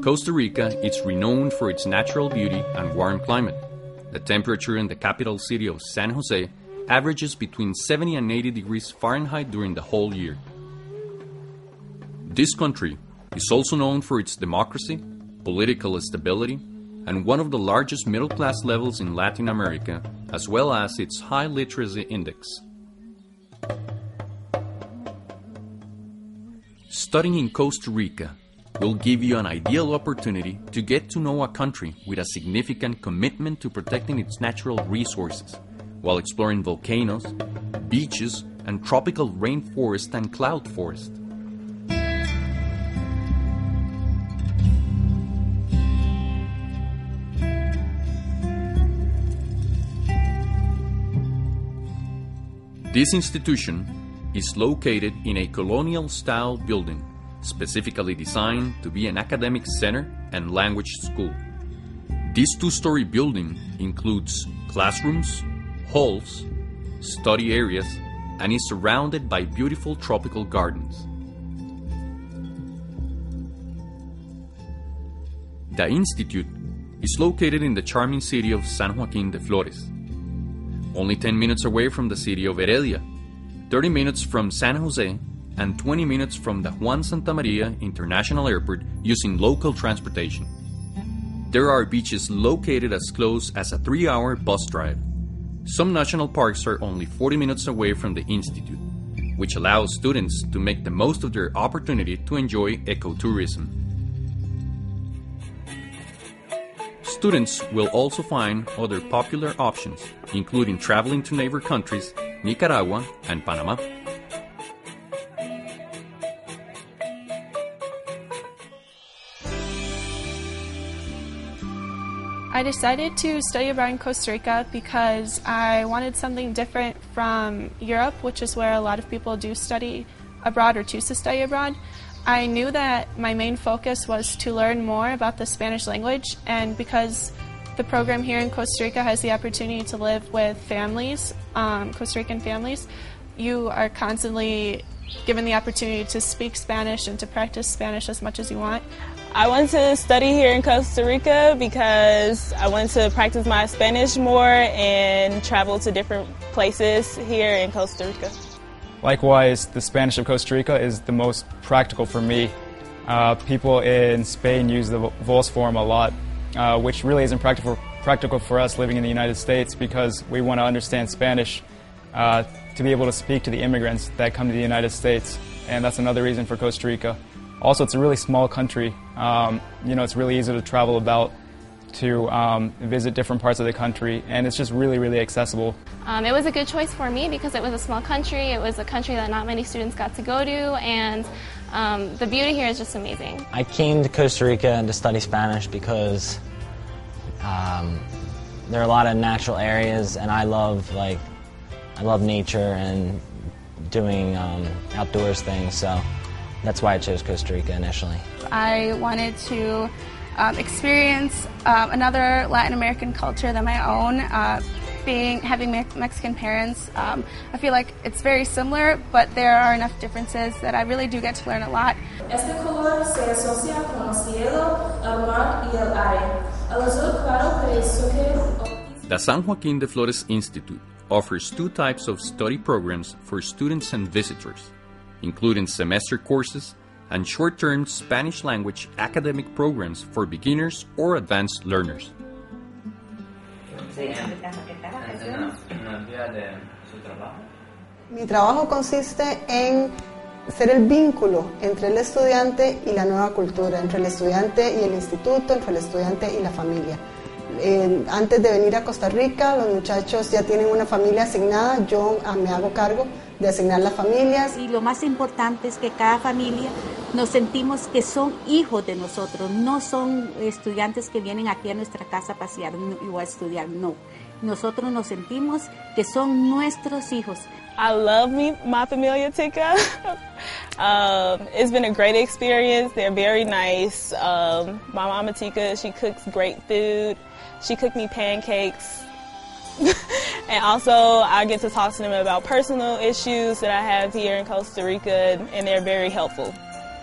Costa Rica is renowned for its natural beauty and warm climate. The temperature in the capital city of San Jose averages between 70 and 80 degrees Fahrenheit during the whole year. This country is also known for its democracy, political stability, and one of the largest middle-class levels in Latin America, as well as its high literacy index. Studying in Costa Rica will give you an ideal opportunity to get to know a country with a significant commitment to protecting its natural resources, while exploring volcanoes, beaches, and tropical rainforest and cloud forest. This institution is located in a colonial-style building, specifically designed to be an academic center and language school. This two-story building includes classrooms, halls, study areas, and is surrounded by beautiful tropical gardens. The Institute is located in the charming city of San Joaquin de Flores, only 10 minutes away from the city of Heredia, 30 minutes from San Jose, and 20 minutes from the Juan Santa Maria International Airport using local transportation. There are beaches located as close as a 3-hour bus drive. Some national parks are only 40 minutes away from the Institute, which allows students to make the most of their opportunity to enjoy ecotourism. Students will also find other popular options, including traveling to neighbor countries, Nicaragua and Panama. I decided to study abroad in Costa Rica because I wanted something different from Europe, which is where a lot of people do study abroad or choose to study abroad. I knew that my main focus was to learn more about the Spanish language, and because the program here in Costa Rica has the opportunity to live with families, Costa Rican families, you are constantly given the opportunity to speak Spanish and to practice Spanish as much as you want. I wanted to study here in Costa Rica because I wanted to practice my Spanish more and travel to different places here in Costa Rica. Likewise, the Spanish of Costa Rica is the most practical for me. People in Spain use the vos form a lot, which really isn't practical for us living in the United States because we want to understand Spanish to be able to speak to the immigrants that come to the United States, and that's another reason for Costa Rica. Also, it's a really small country. It's really easy to travel about, to visit different parts of the country, and it's just really, really accessible. It was a good choice for me because it was a small country. It was a country that not many students got to go to, and the beauty here is just amazing. I came to Costa Rica to study Spanish because there are a lot of natural areas, and I love nature and doing outdoors things, so that's why I chose Costa Rica initially. I wanted to experience another Latin American culture than my own. Having Mexican parents, I feel like it's very similar, but there are enough differences that I really do get to learn a lot. Este color se asocia con el cielo, el mar y el aire. El azul claro parece. The San Joaquin de Flores Institute offers two types of study programs for students and visitors, including semester courses and short-term Spanish language academic programs for beginners or advanced learners. Mi trabajo consiste en ser el vínculo entre el estudiante y la nueva cultura, entre el estudiante y el instituto, entre el estudiante y la familia. Antes de venir a Costa Rica, los muchachos ya tienen una familia asignada, yo me hago cargo de asignar las familias. Y lo más importante es que cada familia nos sentimos que son hijos de nosotros, no son estudiantes que vienen aquí a nuestra casa a pasear o a estudiar, no. nosotros nos sentimos que son nuestros hijos. I love my familia tica. It's been a great experience. They're very nice. My mama tica, she cooks great food. She cooked me pancakes. And also I get to talk to them about personal issues that I have here in Costa Rica, and they're very helpful.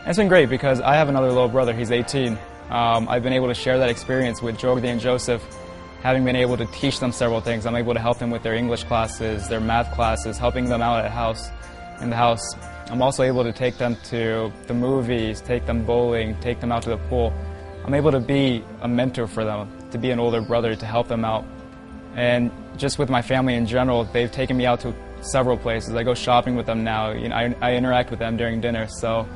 It's been great because I have another little brother, he's 18. I've been able to share that experience with Jordi and Joseph, having been able to teach them several things. I'm able to help them with their English classes, their math classes, helping them out in the house. I'm also able to take them to the movies, take them bowling, take them out to the pool. I'm able to be a mentor for them, to be an older brother, to help them out. And just with my family in general, they've taken me out to several places. I go shopping with them now. You know, I interact with them during dinner, so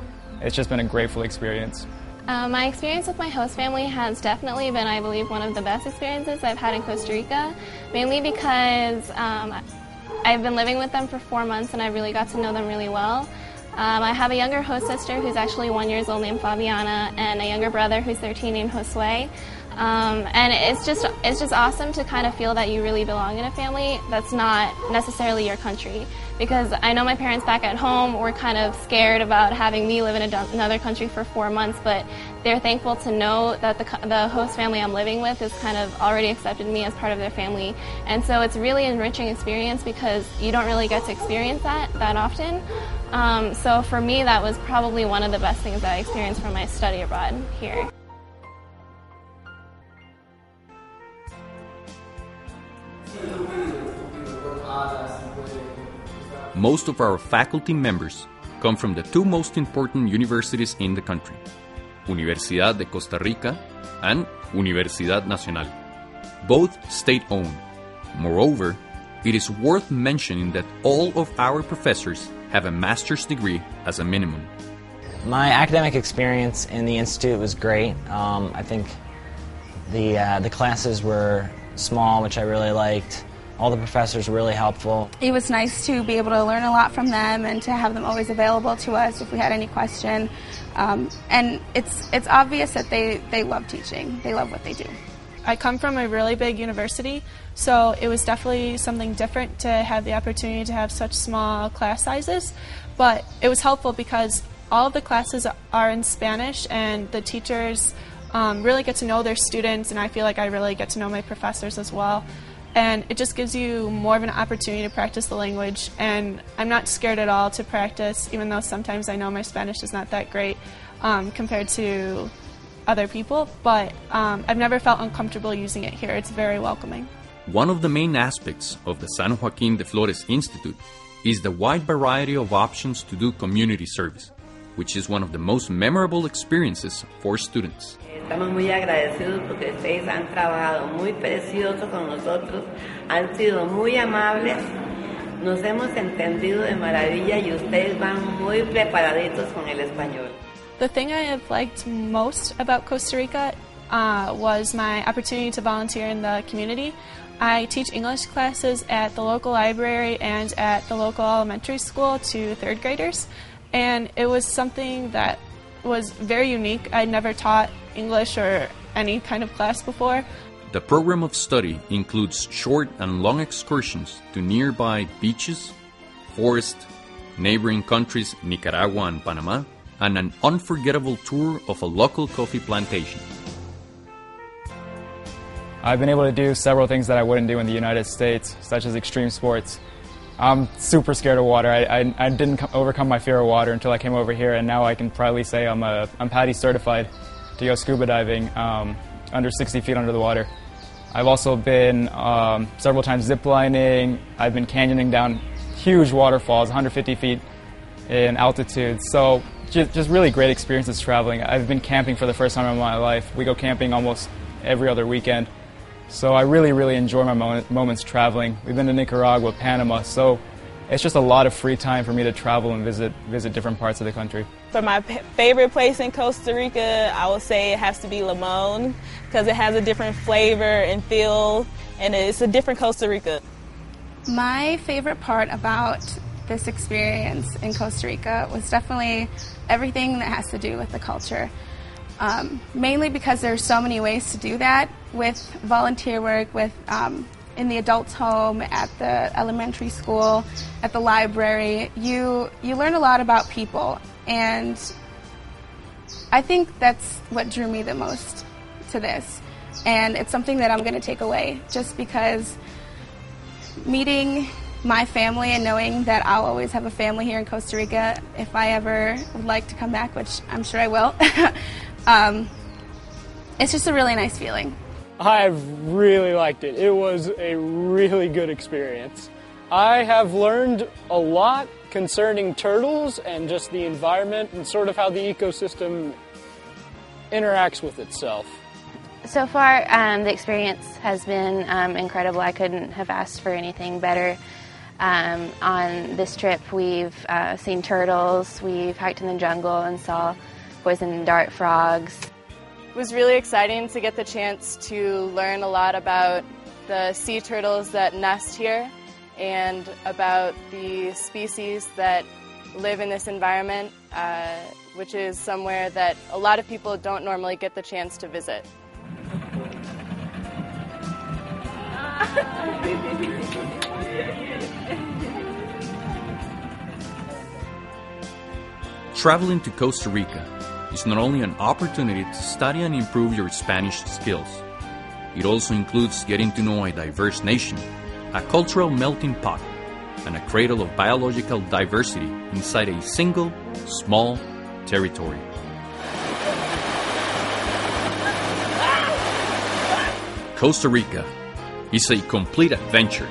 it's just been a grateful experience. My experience with my host family has definitely been, I believe, one of the best experiences I've had in Costa Rica, mainly because I've been living with them for 4 months and I really got to know them really well. I have a younger host sister who's actually 1 year old named Fabiana, and a younger brother who's 13 named Josue. And it's just awesome to kind of feel that you really belong in a family that's not necessarily your country. Because I know my parents back at home were kind of scared about having me live in another country for 4 months, but they're thankful to know that the host family I'm living with has kind of already accepted me as part of their family. And so it's really an enriching experience because you don't really get to experience that often. So for me, that was probably one of the best things that I experienced from my study abroad here. Most of our faculty members come from the two most important universities in the country, Universidad de Costa Rica and Universidad Nacional, both state-owned. Moreover, it is worth mentioning that all of our professors have a master's degree as a minimum. My academic experience in the Institute was great. I think the classes were small, which I really liked. All the professors were really helpful. It was nice to be able to learn a lot from them and to have them always available to us if we had any question. And it's obvious that they love teaching. They love what they do. I come from a really big university, so it was definitely something different to have the opportunity to have such small class sizes. But it was helpful because all of the classes are in Spanish, and the teachers really get to know their students, and I feel like I really get to know my professors as well. And it just gives you more of an opportunity to practice the language, and I'm not scared at all to practice, even though sometimes I know my Spanish is not that great compared to other people, but I've never felt uncomfortable using it here. It's very welcoming. One of the main aspects of the San Joaquin de Flores Institute is the wide variety of options to do community service, which is one of the most memorable experiences for students. Estamos muy agradecidos porque ustedes han trabajado muy precioso con nosotros, han sido muy amables, nos hemos entendido de maravilla y ustedes van muy preparaditos con el español. The thing I have liked most about Costa Rica was my opportunity to volunteer in the community. I teach English classes at the local library and at the local elementary school to third graders, and it was something that was very unique. I'd never taught English or any kind of class before. The program of study includes short and long excursions to nearby beaches, forests, neighboring countries Nicaragua and Panama, and an unforgettable tour of a local coffee plantation. I've been able to do several things that I wouldn't do in the United States, such as extreme sports. I'm super scared of water. I didn't overcome my fear of water until I came over here, and now I can proudly say I'm PADI certified to go scuba diving under 60 feet under the water. I've also been several times ziplining. I've been canyoning down huge waterfalls, 150 feet in altitude. So just really great experiences traveling. I've been camping for the first time in my life. We go camping almost every other weekend. So I really enjoy my moments traveling. We've been to Nicaragua, Panama, so it's just a lot of free time for me to travel and visit different parts of the country. For my favorite place in Costa Rica, I would say it has to be Limón, because it has a different flavor and feel, and it's a different Costa Rica. My favorite part about this experience in Costa Rica was definitely everything that has to do with the culture. Mainly because there's so many ways to do that with volunteer work, with in the adults' home, at the elementary school, at the library. You learn a lot about people, and I think that's what drew me the most to this. And it's something that I'm going to take away, just because meeting my family and knowing that I'll always have a family here in Costa Rica if I ever would like to come back, which I'm sure I will. It's just a really nice feeling. I've really liked it. It was a really good experience. I have learned a lot concerning turtles and just the environment and sort of how the ecosystem interacts with itself. So far, the experience has been incredible. I couldn't have asked for anything better. On this trip, we've seen turtles, we've hiked in the jungle and saw poison dart frogs. It was really exciting to get the chance to learn a lot about the sea turtles that nest here and about the species that live in this environment, which is somewhere that a lot of people don't normally get the chance to visit. Traveling to Costa Rica is not only an opportunity to study and improve your Spanish skills. It also includes getting to know a diverse nation, a cultural melting pot, and a cradle of biological diversity inside a single, small territory. Costa Rica is a complete adventure